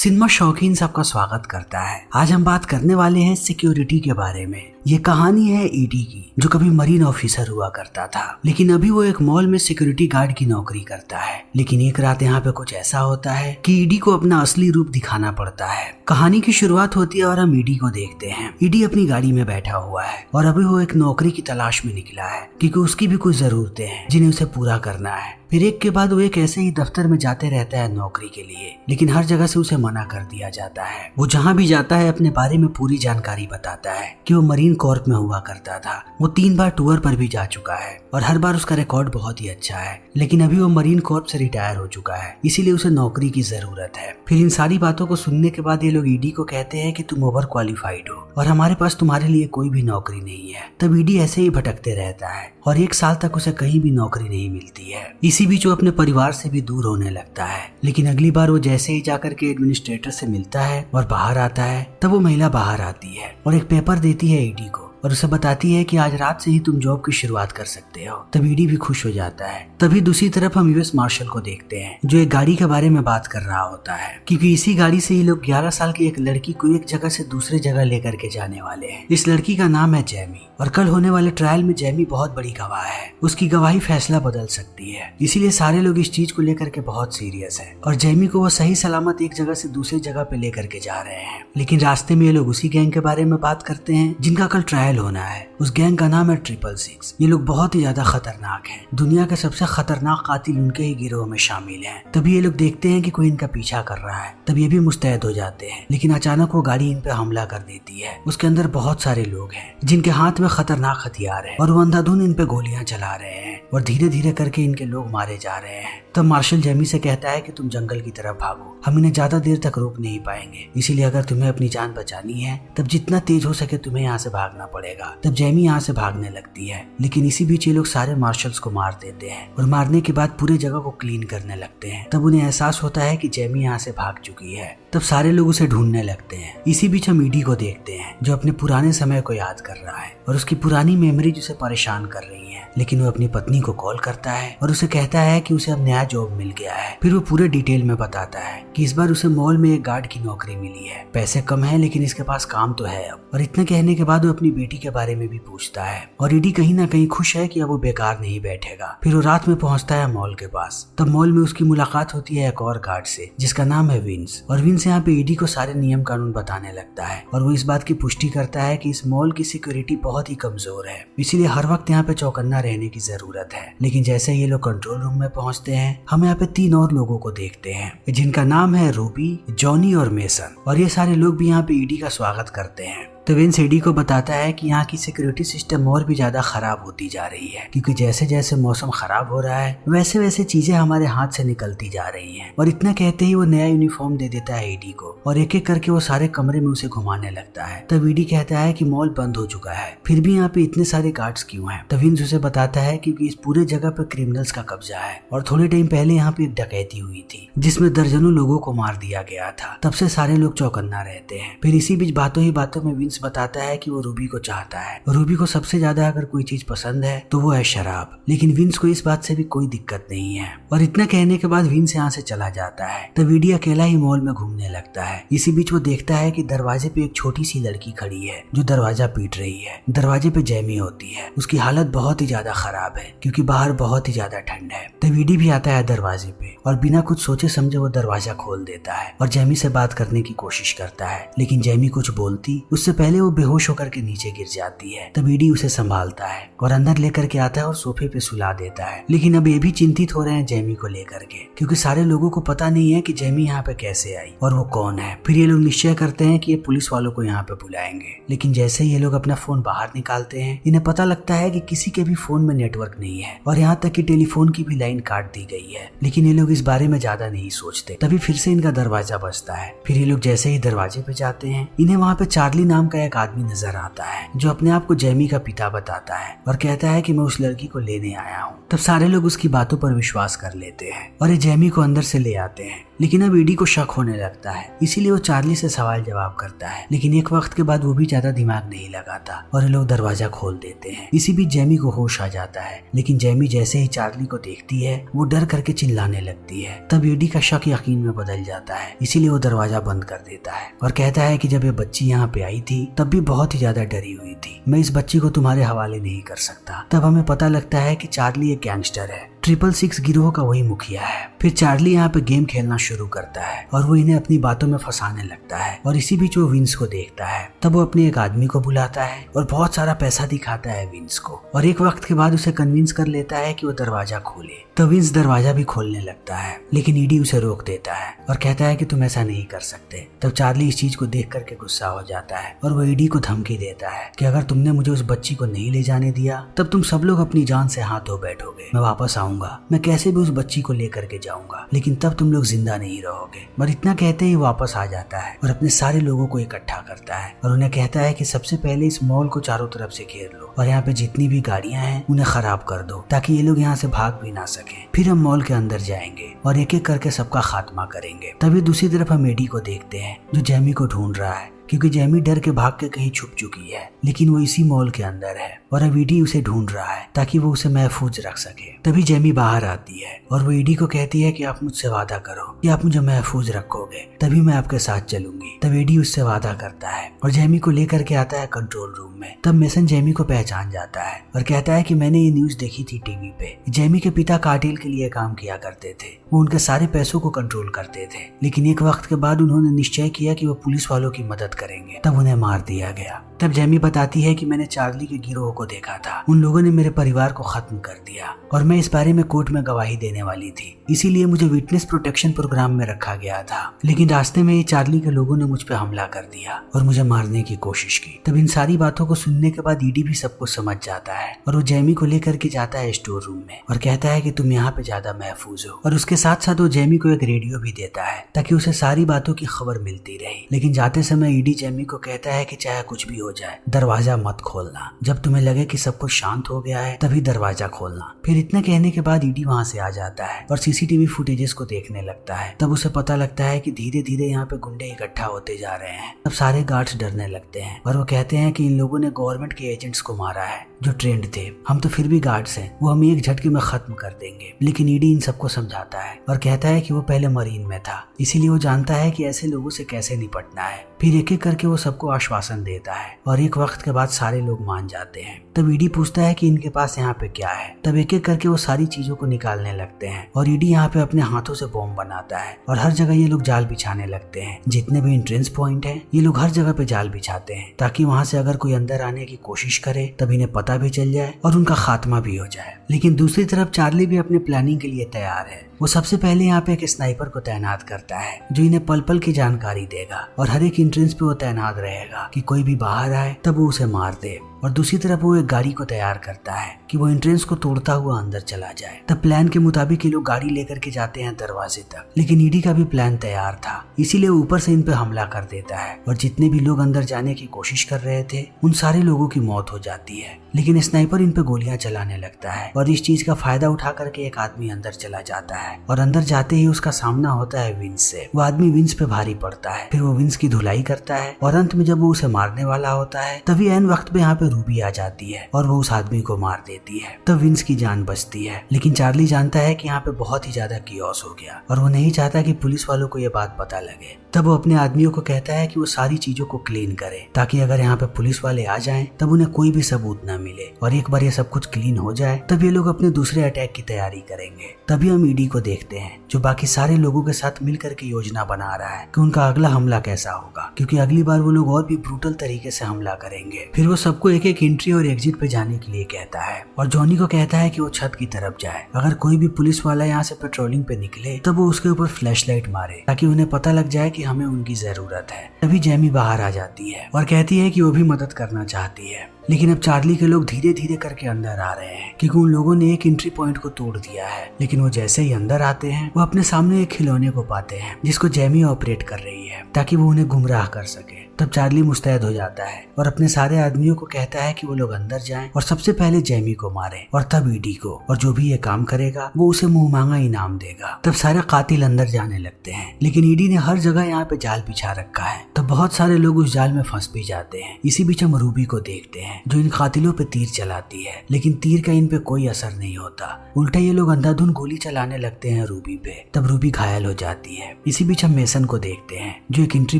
Cinema शौकीन सबका स्वागत करता है। आज हम बात करने वाले हैं सिक्योरिटी के बारे में। ये कहानी है ईडी की, जो कभी मरीन ऑफिसर हुआ करता था, लेकिन अभी वो एक मॉल में सिक्योरिटी गार्ड की नौकरी करता है। लेकिन एक रात यहाँ पे कुछ ऐसा होता है कि ईडी को अपना असली रूप दिखाना पड़ता है। कहानी की शुरुआत होती है और हम ईडी को देखते हैं। ईडी अपनी गाड़ी में बैठा हुआ है और अभी वो एक नौकरी की तलाश में निकला है, क्योंकि उसकी भी कुछ जरूरतें हैं जिन्हें उसे पूरा करना है। फिर एक के बाद वो एक ऐसे ही दफ्तर में जाते रहता है नौकरी के लिए, लेकिन हर जगह से उसे मना कर दिया जाता है। वो जहाँ भी जाता है अपने बारे में पूरी जानकारी बताता है कि वो मरीन कॉर्प में हुआ करता था। वो 3 बार टूर पर भी जा चुका है और हर बार उसका रिकॉर्ड बहुत ही अच्छा है, लेकिन अभी वो मरीन कॉर्प से रिटायर हो चुका है, इसीलिए उसे नौकरी की जरूरत है। फिर इन सारी बातों को सुनने के बाद ये लोग ईडी को कहते हैं कि तुम ओवर क्वालिफाइड हो और हमारे पास तुम्हारे लिए कोई भी नौकरी नहीं है। तब ईडी ऐसे ही भटकते रहता है और 1 साल तक उसे कहीं भी नौकरी नहीं मिलती है। इसी बीच वो अपने परिवार से भी दूर होने लगता है। लेकिन अगली बार वो जैसे ही जाकर के एडमिनिस्ट्रेटर से मिलता है और बाहर आता है, तब वो महिला बाहर आती है और एक पेपर देती है ईडी को और उसे बताती है कि आज रात से ही तुम जॉब की शुरुआत कर सकते हो। तब ईडी भी खुश हो जाता है। तभी दूसरी तरफ हम यूएस मार्शल को देखते हैं, जो एक गाड़ी के बारे में बात कर रहा होता है, क्योंकि इसी गाड़ी से ये लोग 11 साल की एक लड़की को एक जगह से दूसरी जगह लेकर के जाने वाले हैं। इस लड़की का नाम है जैमी और कल होने वाले ट्रायल में जैमी बहुत बड़ी गवाह है। उसकी गवाही फैसला बदल सकती है, इसीलिए सारे लोग इस चीज को लेकर के बहुत सीरियस है और जैमी को वो सही सलामत एक जगह से दूसरी जगह पे लेकर के जा रहे हैं। लेकिन रास्ते में ये लोग उसी गैंग के बारे में बात करते हैं जिनका कल ट्रायल होना है। उस गैंग का नाम है 666। ये लोग बहुत ही ज्यादा खतरनाक हैं। दुनिया के सबसे खतरनाक कातिल उनके ही गिरोह में शामिल हैं। तभी ये लोग देखते हैं कि कोई इनका पीछा कर रहा है। तब ये भी मुस्तैद हो जाते हैं, लेकिन अचानक वो गाड़ी इन पे हमला कर देती है। उसके अंदर बहुत सारे लोग हैं जिनके हाथ में खतरनाक हथियार है और वो अंधाधुंध इन पे गोलियां चला रहे हैं और धीरे धीरे करके इनके लोग मारे जा रहे हैं। तब मार्शल जैमी से कहता है कि तुम जंगल की तरफ भागो, हम इन्हें ज्यादा देर तक रोक नहीं पाएंगे, इसीलिए अगर तुम्हें अपनी जान बचानी है तब जितना तेज हो सके तुम्हें यहाँ से भागना पड़ेगा। तब जैमी यहाँ से भागने लगती है, लेकिन इसी बीच ये लोग सारे मार्शल्स को मार देते हैं और मारने के बाद पूरे जगह को क्लीन करने लगते हैं। तब उन्हें एहसास होता है कि जैमी यहाँ से भाग चुकी है। तब सारे लोग उसे ढूंढने लगते हैं। इसी बीच हम ईडी को देखते हैं, जो अपने पुराने समय को याद कर रहा है और उसकी पुरानी मेमोरी उसे परेशान कर रही है। लेकिन वो अपनी पत्नी को कॉल करता है और उसे कहता है कि उसे अब नया जॉब मिल गया है। फिर वो पूरे डिटेल में बताता है कि इस बार उसे मॉल में एक गार्ड की नौकरी मिली है। पैसे कम है लेकिन इसके पास काम तो है अब। और इतना कहने के बाद वो अपनी बेटी के बारे में भी पूछता है और ईडी कहीं ना कहीं खुश है कि अब वो बेकार नहीं बैठेगा। फिर वो रात में पहुंचता है मॉल के पास। तब मॉल में उसकी मुलाकात होती है एक और गार्ड से, जिसका नाम है विंस। और विंस यहाँ पे ईडी को सारे नियम कानून बताने लगता है और वो इस बात की पुष्टि करता है कि इस मॉल की सिक्योरिटी बहुत ही कमजोर है, इसीलिए हर वक्त यहाँ पे चौकन्ना रहने की जरूरत है। लेकिन जैसे ये लोग कंट्रोल रूम में पहुंचते हैं, हम यहाँ पे 3 और लोगों को देखते हैं, जिनका नाम है रूबी, जॉनी और मेसन। और ये सारे लोग भी यहाँ पे ईडी का स्वागत करते हैं। तो विंस ईडी को बताता है कि यहाँ की सिक्योरिटी सिस्टम और भी ज्यादा खराब होती जा रही है, क्योंकि जैसे जैसे मौसम खराब हो रहा है वैसे वैसे चीजें हमारे हाथ से निकलती जा रही हैं। और इतना कहते ही वो नया यूनिफॉर्म दे देता है ईडी को और एक एक करके वो सारे कमरे में उसे घुमाने लगता है। तब ईडी कहता है कि मॉल बंद हो चुका है, फिर भी यहाँ पे इतने सारे गार्ड्स क्यों हैं? तब विंस उसे बताता है क्योंकि इस पूरे जगह पे क्रिमिनल्स का कब्जा है और थोड़े टाइम पहले यहाँ पे एक डकैती हुई थी जिसमें दर्जनों लोगों को मार दिया गया था। तब से सारे लोग चौकन्ना रहते हैं। फिर इसी बीच बातों ही बातों में विंस बताता है कि वो रूबी को चाहता है। रूबी को सबसे ज्यादा अगर कोई चीज पसंद है तो वो है शराब, लेकिन विंस को इस बात से भी कोई दिक्कत नहीं है। और इतना कहने के बाद विंस यहाँ से चला जाता है। तब ईडी अकेला ही मॉल में घूमने लगता है। इसी बीच वो देखता है कि दरवाजे पे एक छोटी सी लड़की खड़ी है जो दरवाजा पीट रही है। दरवाजे पे जैमी होती है। उसकी हालत बहुत ही ज्यादा खराब है क्योंकि बाहर बहुत ही ज्यादा ठंड है। तब ईडी भी आता है दरवाजे पे और बिना कुछ सोचे समझे वो दरवाजा खोल देता है और जैमी से बात करने की कोशिश करता है, लेकिन जैमी कुछ बोलती उससे पहले वो बेहोश होकर के नीचे गिर जाती है। तब ईडी उसे संभालता है और अंदर लेकर के आता है और सोफे पे सुला देता है। लेकिन अब ये भी चिंतित हो रहे हैं जैमी को लेकर के, क्योंकि सारे लोगों को पता नहीं है कि जैमी यहाँ पे कैसे आई और वो कौन है। फिर ये लोग निश्चय करते हैं कि ये पुलिस वालों को यहाँ पे बुलाएंगे। लेकिन जैसे ही ये लोग अपना फोन बाहर निकालते हैं, इन्हें पता लगता है कि किसी के भी फोन में नेटवर्क नहीं है और यहाँ तक कि टेलीफोन की भी लाइन काट दी गई है। लेकिन ये लोग इस बारे में ज्यादा नहीं सोचते। तभी फिर से इनका दरवाजा बजता है। फिर ये लोग जैसे ही दरवाजे पे जाते हैं, इन्हें वहाँ पे चार्ली नाम का एक आदमी नजर आता है जो अपने आप को जैमी का पिता बताता है और कहता है कि मैं उस लड़की को लेने आया हूँ। तब सारे लोग उसकी बातों पर विश्वास कर लेते हैं और ये जैमी को अंदर से ले आते हैं। लेकिन अब ईडी को शक होने लगता है, इसीलिए वो चार्ली से सवाल जवाब करता है। लेकिन एक वक्त के बाद वो भी ज्यादा दिमाग नहीं लगाता और ये लोग दरवाजा खोल देते हैं। इसी बीच जेमी को होश आ जाता है, लेकिन जेमी जैसे ही चार्ली को देखती है वो डर करके चिल्लाने लगती है। तब ईडी का शक यकीन में बदल जाता है, इसीलिए वो दरवाजा बंद कर देता है और कहता है कि जब ये बच्ची यहाँ पे आई थी तब भी बहुत ही ज्यादा डरी हुई थी। मैं इस बच्ची को तुम्हारे हवाले नहीं कर सकता। तब हमें पता लगता है कि चार्ली एक गैंगस्टर है, 666 गिरोह का वही मुखिया है। फिर चार्ली यहाँ पे गेम खेलना शुरू करता है और वो इन्हें अपनी बातों में फंसाने लगता है। और इसी बीच वो विंस को देखता है। तब वो अपने एक आदमी को बुलाता है और बहुत सारा पैसा दिखाता है विंस को, और एक वक्त के बाद उसे कन्विंस कर लेता है कि वो दरवाजा खोले। तो विंस दरवाजा भी खोलने लगता है, लेकिन ईडी उसे रोक देता है और कहता है कि तुम ऐसा नहीं कर सकते। तब चार्ली इस चीज को देख करके गुस्सा हो जाता है और वो ईडी को धमकी देता है कि अगर तुमने मुझे उस बच्ची को नहीं ले जाने दिया तब तुम सब लोग अपनी जान से हाथ धो बैठोगे। मैं वापस आऊंगा, मैं कैसे भी उस बच्ची को लेकर के जाऊंगा, लेकिन तब तुम लोग जिंदा नहीं रहोगे। और इतना कहते ही वापस आ जाता है और अपने सारे लोगों को इकट्ठा करता है और उन्हें कहता है कि सबसे पहले इस मॉल को चारों तरफ से घेर लो और यहाँ पे जितनी भी गाड़ियां हैं उन्हें खराब कर दो ताकि ये लोग यहाँ से भाग भी ना सके। फिर हम मॉल के अंदर जाएंगे और एक एक करके सबका खात्मा करेंगे। तभी दूसरी तरफ हम एडी को देखते हैं जो जेमी को ढूंढ रहा है, क्योंकि जेमी डर के भाग के कहीं छुप चुकी है, लेकिन वो इसी मॉल के अंदर है और अब ईडी उसे ढूंढ रहा है ताकि वो उसे महफूज रख सके। तभी जेमी बाहर आती है और वो ईडी को कहती है कि आप मुझसे वादा करो कि आप मुझे महफूज रखोगे, तभी मैं आपके साथ चलूंगी। तब ईडी उससे वादा करता है और जेमी को लेकर के आता है कंट्रोल रूम में। तब मेसन जेमी को पहचान जाता है और कहता है कि मैंने ये न्यूज देखी थी टीवी पे। जेमी के पिता कार्टेल के लिए काम किया करते थे, वो उनके सारे पैसों को कंट्रोल करते थे, लेकिन एक वक्त के बाद उन्होंने निश्चय किया कि वो पुलिस वालों की मदद करेंगे। तब उन्हें मार दिया गया। तब जेमी बताती है कि मैंने चार्ली के गिरोह को देखा था, उन लोगों ने मेरे परिवार को खत्म कर दिया और मैं इस बारे में कोर्ट में गवाही देने वाली थी, इसीलिए मुझे विटनेस प्रोटेक्शन प्रोग्राम में रखा गया था। लेकिन रास्ते में ये चार्ली के लोगों ने मुझ पे हमला कर दिया और मुझे मारने की कोशिश की। तब इन सारी बातों को सुनने के बाद ईडी भी सब कुछ समझ जाता है और वो जेमी को लेकर के जाता है स्टोर रूम में और कहता है कि तुम यहाँ पे ज्यादा महफूज हो। और उसके साथ साथ वो जेमी को एक रेडियो भी देता है ताकि उसे सारी बातों की खबर मिलती रहे। लेकिन जाते समय ईडी जेमी को कहता है कि चाहे कुछ भी हो जाए दरवाजा मत खोलना, जब तुम्हें लगे कि सब कुछ शांत हो गया है तभी दरवाजा खोलना। फिर इतना कहने के बाद ईडी वहाँ से आ जाता है और सीसीटीवी फुटेजेस को देखने लगता है। तब उसे पता लगता है कि धीरे धीरे यहाँ पे गुंडे इकट्ठा होते जा रहे हैं। तब सारे गार्ड्स डरने लगते हैं और वो कहते हैं कि इन लोगों ने गवर्नमेंट के एजेंट्स को मारा है जो ट्रेंड थे, हम तो फिर भी गार्ड्स हैं, वो हम एक झटके में खत्म कर देंगे। लेकिन ईडी इन सबको समझाता है और कहता है कि वो पहले मरीन में था, इसीलिए वो जानता है कि ऐसे लोगों से कैसे निपटना है। फिर एक एक करके वो सबको आश्वासन देता है और एक वक्त के बाद सारे लोग मान जाते हैं। तब ईडी पूछता है कि इनके पास यहाँ पे क्या है। तब एक एक करके वो सारी चीजों को निकालने लगते हैं और ईडी यहाँ पे अपने हाथों से बॉम्ब बनाता है और हर जगह ये लोग जाल बिछाने लगते हैं। जितने भी एंट्रेंस पॉइंट हैं ये लोग हर जगह पे जाल बिछाते हैं ताकि वहाँ से अगर कोई अंदर आने की कोशिश करे तब इन्हें पता भी चल जाए और उनका खात्मा भी हो जाए। लेकिन दूसरी तरफ चार्ली भी अपने प्लानिंग के लिए तैयार है। वो सबसे पहले यहाँ पे एक स्नाइपर को तैनात करता है जो इन्हें पल पल की जानकारी देगा और हर एक एंट्रेंस पे वो तैनात रहेगा कि कोई भी बाहर आए तब वो उसे मार दे। और दूसरी तरफ वो एक गाड़ी को तैयार करता है कि वो एंट्रेंस को तोड़ता हुआ अंदर चला जाए। तब प्लान के मुताबिक ये लोग गाड़ी लेकर के जाते हैं दरवाजे तक, लेकिन ईडी का भी प्लान तैयार था, इसीलिए वो ऊपर से इन पे हमला कर देता है और जितने भी लोग अंदर जाने की कोशिश कर रहे थे उन सारे लोगों की मौत हो जाती है। लेकिन स्नाइपर इन पे गोलियां चलाने लगता है और इस चीज का फायदा उठा करके एक आदमी अंदर चला जाता है और अंदर जाते ही उसका सामना होता है विंस से। वो आदमी विंस पे भारी पड़ता है, फिर वो विंस की धुलाई करता है और अंत में जब वो उसे मारने वाला होता है तभी ऐन वक्त पे यहाँ पे रूबी आ जाती है और वो उस आदमी को मार देती है। तब विंस की जान बचती है। लेकिन चार्ली जानता है कि यहाँ पे बहुत ही ज्यादा कियोस हो गया और वो नहीं चाहता कि पुलिस वालों को ये बात पता लगे। तब वो अपने आदमियों को कहता है कि वो सारी चीजों को क्लीन करे ताकि अगर यहाँ पे पुलिस वाले आ जाएं तब उन्हें कोई भी सबूत न मिले और एक बार ये सब कुछ क्लीन हो जाए तब ये लोग अपने दूसरे अटैक की तैयारी करेंगे। तभी हम ईडी को देखते हैं जो बाकी सारे लोगों के साथ मिलकर के योजना बना रहा है कि उनका अगला हमला कैसा होगा, क्योंकि अगली बार वो लोग और भी ब्रूटल तरीके से हमला करेंगे। फिर वो सबको एक एक एंट्री और एग्जिट पे जाने के लिए कहता है और जॉनी को कहता है कि वो छत की तरफ जाए। अगर कोई भी पुलिस वाला यहाँ से पेट्रोलिंग पे निकले तब वो उसके ऊपर फ्लैश लाइट मारे ताकि उन्हें पता लग जाए कि हमें उनकी जरूरत है। तभी जेमी बाहर आ जाती है और कहती है कि वो भी मदद करना चाहती है। लेकिन अब चार्ली के लोग धीरे धीरे करके अंदर आ रहे हैं क्योंकि उन लोगों ने एक एंट्री पॉइंट को तोड़ दिया है। लेकिन वो जैसे ही अंदर आते हैं वो अपने सामने एक खिलौने को पाते हैं जिसको जेमी ऑपरेट कर रही है ताकि वो उन्हें गुमराह कर सके। तब चार्ली मुस्तैद हो जाता है और अपने सारे आदमियों को कहता है कि वो लोग अंदर जाएं और सबसे पहले जेमी को मारें और तब ईडी को, और जो भी ये काम करेगा वो उसे मुंह मांगा इनाम देगा। तब सारे कातिल अंदर जाने लगते हैं, लेकिन ईडी ने हर जगह यहाँ पे जाल बिछा रखा है। तब बहुत सारे लोग उस जाल में फंस भी जाते हैं। इसी बीच हम रूबी को देखते हैं जो इन कातिलों पे तीर चलाती है, लेकिन तीर का इन पे कोई असर नहीं होता। उल्टा ये लोग अंधाधुंध गोली चलाने लगते हैं रूबी पे। तब रूबी घायल हो जाती है। इसी बीच हम मेसन को देखते हैं जो एक एंट्री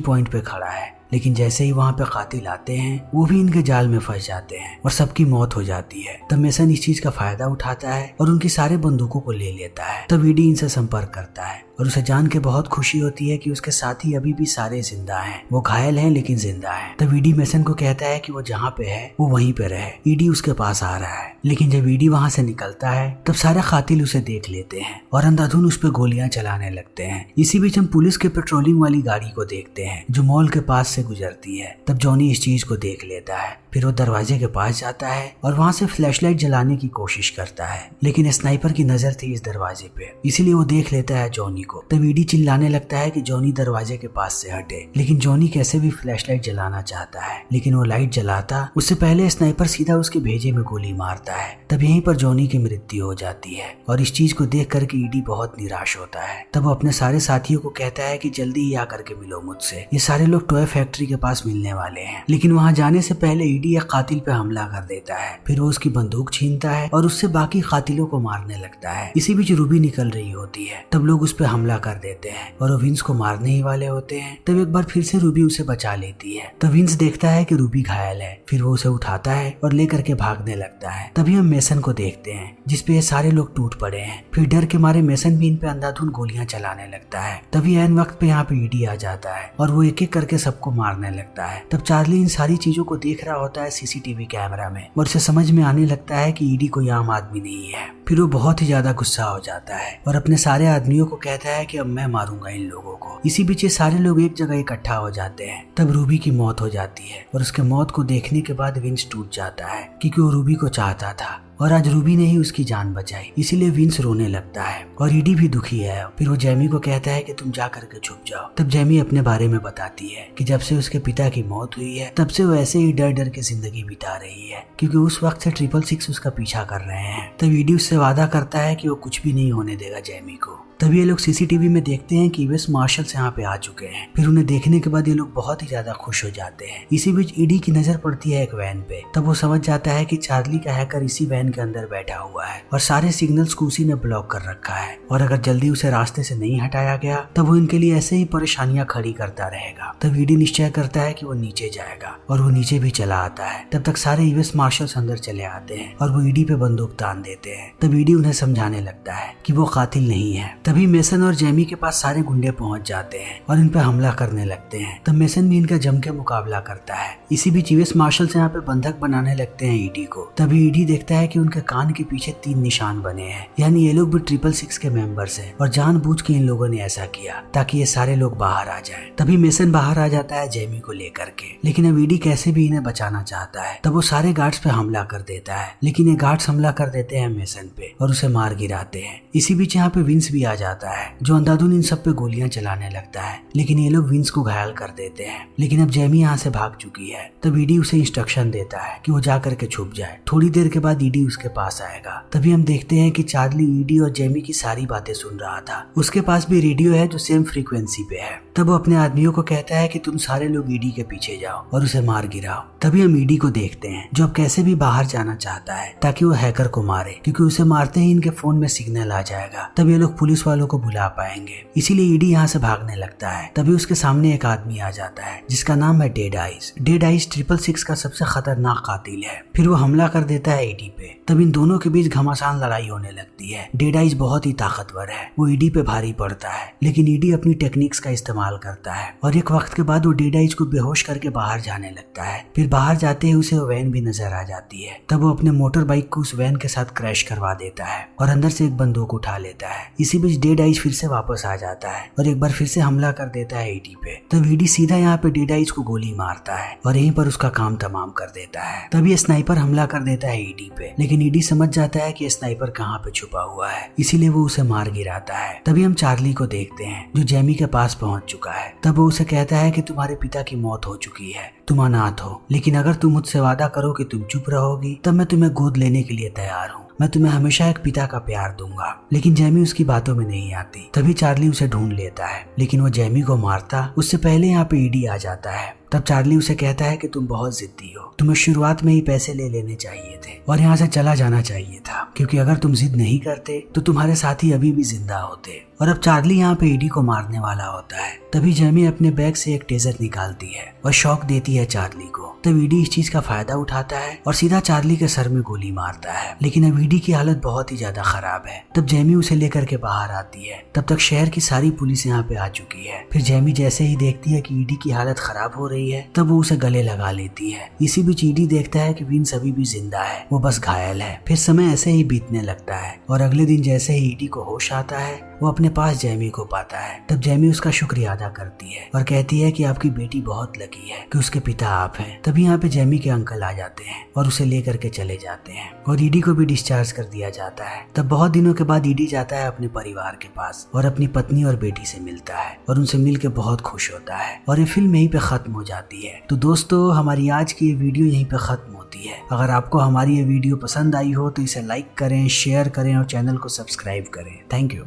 पॉइंट पे खड़ा है, लेकिन जैसे ही वहाँ पे कातिल आते हैं वो भी इनके जाल में फंस जाते हैं और सबकी मौत हो जाती है। तब मेसन इस चीज का फायदा उठाता है और उनकी सारे बंदूकों को ले लेता है। तब ईडी इनसे संपर्क करता है और उसे जान के बहुत खुशी होती है कि उसके साथी अभी भी सारे जिंदा हैं। वो घायल हैं लेकिन जिंदा हैं। तब ईडी मेसन को कहता है कि वो जहाँ पे है वो वहीं पे रहे। ईडी उसके पास आ रहा है, लेकिन जब ईडी वहाँ से निकलता है तब सारे कातिल उसे देख लेते हैं और अंधाधुंध उस पर गोलियां चलाने लगते हैं। इसी बीच हम पुलिस के पेट्रोलिंग वाली गाड़ी को देखते हैं जो मॉल के पास से गुजरती है। तब जॉनी इस चीज को देख लेता है, फिर वो दरवाजे के पास जाता है और वहाँ से फ्लैशलाइट जलाने की कोशिश करता है, लेकिन स्नाइपर की नजर थी इस दरवाजे पे, इसीलिए वो देख लेता है जॉनी को। तब ईडी चिल्लाने लगता है कि जॉनी दरवाजे के पास से हटे, लेकिन जॉनी कैसे भी फ्लैशलाइट जलाना चाहता है, लेकिन वो लाइट जलाता उससे पहले स्नाइपर सीधा उसके भेजे में गोली मारता है। तब यहीं पर जॉनी की मृत्यु हो जाती है और इस चीज को देख करके ईडी बहुत निराश होता है। तब वो अपने सारे साथियों को कहता है कि जल्दी ही आकर के मिलो मुझसे, ये सारे लोग टॉय फैक्ट्री के पास मिलने वाले हैं। लेकिन वहाँ जाने से पहले ईडी एक कातिल पे हमला कर देता है, फिर वो उसकी बंदूक छीनता है और उससे बाकी कातिलों को मारने लगता है। इसी बीच रूबी निकल रही होती है। तब लोग उस पे हमला कर देते हैं और वो विंस को मारने ही वाले होते हैं। तब एक बार फिर से रूबी उसे बचा लेती है। तब विंस देखता है कि रूबी घायल है, फिर वो उसे उठाता है और लेकर के भागने लगता है। तभी हम मेसन को देखते हैं जिसपे ये सारे लोग टूट पड़े हैं। फिर डर के मारे मेसन भी इन पे अंधाधुंध गोलियां चलाने लगता है। तभी ऐन वक्त पे यहाँ पे ईडी आ जाता है और वो एक एक करके सबको मारने लगता है। तब चार्ली इन सारी चीजों को देख रहा होता है सीसीटीवी कैमरा में और उसे समझ में आने लगता है कि ईडी कोई आम आदमी नहीं है। फिर वो बहुत ही ज्यादा गुस्सा हो जाता है और अपने सारे आदमियों को कहता है कि अब मैं मारूंगा इन लोगों को। इसी बीच ये सारे लोग एक जगह इकट्ठा हो जाते हैं। तब रूबी की मौत हो जाती है और उसके मौत को देखने के बाद विंस टूट जाता है क्योंकि वो रूबी को चाहता था और आज रूबी ने ही उसकी जान बचाई, इसीलिए विंस रोने लगता है और ईडी भी दुखी है। फिर वो जेमी को कहता है कि तुम जा करके छुप जाओ। तब जेमी अपने बारे में बताती है कि जब से उसके पिता की मौत हुई है तब से वो ऐसे ही डर डर के जिंदगी बिता रही है क्योंकि उस वक्त से 666 उसका पीछा कर रहे हैं। तब ईडी उससे वादा करता है कि वो कुछ भी नहीं होने देगा जेमी को। तभी ये लोग सीसीटीवी में देखते हैं कि यूएस मार्शल्स यहाँ पे आ चुके हैं। फिर उन्हें देखने के बाद ये लोग बहुत ही ज्यादा खुश हो जाते हैं। इसी बीच ईडी की नजर पड़ती है एक वैन पे। तब वो समझ जाता है कि चार्ली का हैकर इसी वैन के अंदर बैठा हुआ है और सारे सिग्नल्स को उसी ने ब्लॉक कर रखा है और अगर जल्दी उसे रास्ते से नहीं हटाया गया तब वो इनके लिए ऐसे ही परेशानियां खड़ी करता रहेगा। तब ईडी निश्चय करता है कि वो नीचे जाएगा और वो नीचे भी चला आता है। तब तक सारे यूएस मार्शल्स अंदर चले आते हैं और वो ईडी पे बंदूक तान देते हैं। तब ईडी उन्हें समझाने लगता है कि वो कातिल नहीं है। तभी मेसन और जेमी के पास सारे गुंडे पहुंच जाते हैं और इन पे हमला करने लगते हैं। तब मेसन भी इनका जम के मुकाबला करता है। इसी बीच यूएस मार्शल्स यहाँ पे बंधक बनाने लगते हैं ईडी को। तभी ईडी देखता है कि उनके कान के पीछे 3 निशान बने हैं, यानी ये लोग भी 666 के मेंबर्स हैं और जानबूझ के इन लोगों ने ऐसा किया ताकि ये सारे लोग बाहर आ जाएं। तभी मेसन बाहर आ जाता है जेमी को लेकर के, लेकिन अब ईडी कैसे भी इन्हें बचाना चाहता है। तब वो सारे गार्ड्स पे हमला कर देता है, लेकिन ये गार्ड्स हमला कर देते हैं मेसन पे और उसे मार गिराते हैं। इसी बीच यहाँ पे विंस भी आ जाता है जो अंधाधुन इन सब पे गोलियां चलाने लगता है, लेकिन ये लोग विंस को घायल कर देते हैं। लेकिन अब जेमी यहाँ से भाग चुकी है। तब ईडी उसे इंस्ट्रक्शन देता है कि वो जा करके छुप जाए। थोड़ी देर के बाद ईडी उसके पास आएगा। तभी हम देखते हैं कि चार्ली ईडी और जेमी की सारी बातें सुन रहा था। उसके पास भी रेडियो है जो सेम फ्रीक्वेंसी पे है। तब वो अपने आदमियों को कहता है कि तुम सारे लोग ईडी के पीछे जाओ और उसे मार गिराओ। तभी हम ईडी को देखते हैं जो अब कैसे भी बाहर जाना चाहता है ताकि वो हैकर को मारे, क्योंकि उसे मारते ही इनके फोन में सिग्नल आ जाएगा। तब ये लोग पुलिस वालों को बुला पाएंगे, इसीलिए ईडी यहाँ से भागने लगता है। तभी उसके सामने एक आदमी आ जाता है जिसका नाम है डेड आइज। डेड आइज 666 का सबसे खतरनाक कातिल है। फिर वो हमला कर देता है ईडी पे। तब इन दोनों के बीच घमासान लड़ाई होने लगती है। डेड आइज बहुत ही ताकतवर है, वो ईडी पे भारी पड़ता है, लेकिन ईडी अपनी टेक्निक्स का इस्तेमाल करता है और एक वक्त के बाद वो डेड आइज को बेहोश करके बाहर जाने लगता है। फिर बाहर जाते ही उसे वैन भी नजर आ जाती है। तब वो अपने मोटर बाइक को उस वैन के साथ क्रैश करवा देता है और अंदर से एक बंदूक उठा लेता है। इसी बीच बीच डेड आइज फिर से वापस आ जाता है और एक बार फिर से हमला कर देता है ईडी पे। तब ईडी सीधा यहाँ पे डेड आइज को गोली मारता है और यहीं पर उसका काम तमाम कर देता है। तब ये स्नाइपर हमला कर देता है ईडी पे, लेकिन ईडी समझ जाता है कि स्नाइपर कहाँ पे छुपा हुआ है, इसीलिए वो उसे मार गिराता है। तभी हम चार्ली को देखते हैं जो जेमी के पास पहुंच चुका है। तब वो उसे कहता है कि तुम्हारे पिता की मौत हो चुकी है, तुम अनाथ हो, लेकिन अगर तुम मुझसे वादा करो कि तुम चुप रहोगी तब मैं तुम्हें गोद लेने के लिए तैयार हूँ। मैं तुम्हें हमेशा एक पिता का प्यार दूंगा। लेकिन जेमी उसकी बातों में नहीं आती। तभी चार्ली उसे ढूंढ लेता है, लेकिन वो जेमी को मारता उससे पहले यहाँ पे ईडी आ जाता है। तब चार्ली उसे कहता है कि तुम बहुत जिद्दी हो, तुम्हें शुरुआत में ही पैसे ले लेने चाहिए थे और यहाँ से चला जाना चाहिए था, क्योंकि अगर तुम जिद नहीं करते तो तुम्हारे साथी अभी भी जिंदा होते। और अब चार्ली यहाँ पे ईडी को मारने वाला होता है। तभी जेमी अपने बैग से एक टेजर निकालती है और शॉक देती है चार्ली को। तब ईडी इस चीज का फायदा उठाता है और सीधा चार्ली के सर में गोली मारता है, लेकिन अब ईडी की हालत बहुत ही ज्यादा खराब है। तब जेमी उसे लेकर के बाहर आती है। तब तक शहर की सारी पुलिस यहाँ पे आ चुकी है। फिर जेमी जैसे ही देखती है कि ईडी की हालत खराब हो रही है तब वो उसे गले लगा लेती है। इसी बीच ईडी देखता है कि विंस अभी भी जिंदा है, वो बस घायल है। फिर समय ऐसे ही बीतने लगता है और अगले दिन जैसे ही ईडी को होश आता है वो अपने पास जेमी को पाता है। तब जेमी उसका शुक्रिया अदा करती है और कहती है कि आपकी बेटी बहुत लकी है कि उसके पिता आप हैं। तभी यहाँ पे जेमी के अंकल आ जाते हैं और उसे लेकर के चले जाते हैं और ईडी को भी डिस्चार्ज कर दिया जाता है। तब बहुत दिनों के बाद ईडी जाता है अपने परिवार के पास और अपनी पत्नी और बेटी से मिलता है और उनसे मिल के बहुत खुश होता है और ये फिल्म यहीं पे खत्म हो जाती है। तो दोस्तों हमारी आज की ये वीडियो यहीं पे खत्म होती है। अगर आपको हमारी ये वीडियो पसंद आई हो तो इसे लाइक करें, शेयर करें और चैनल को सब्सक्राइब करें। Thank you.